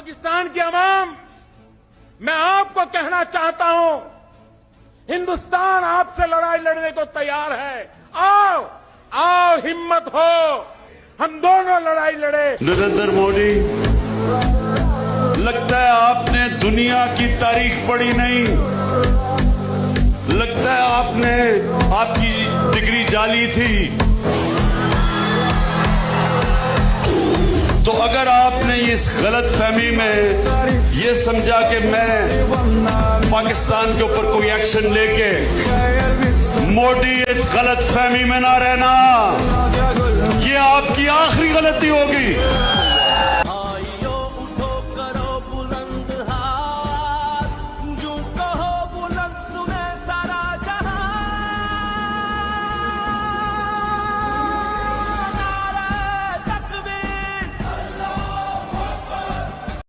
पाकिस्तान की अवाम, मैं आपको कहना चाहता हूं, हिंदुस्तान आपसे लड़ाई लड़ने को तैयार है। आओ आओ, हिम्मत हो, हम दोनों लड़ाई लड़े। नरेंद्र मोदी, लगता है आपने दुनिया की तारीख पढ़ी नहीं, लगता है आपकी डिग्री जाली थी। तो अगर आपने इस गलत फहमी में ये समझा कि मैं पाकिस्तान के ऊपर कोई एक्शन लेके, मोदी इस गलत फहमी में ना रहना, ये आपकी आखिरी गलती होगी।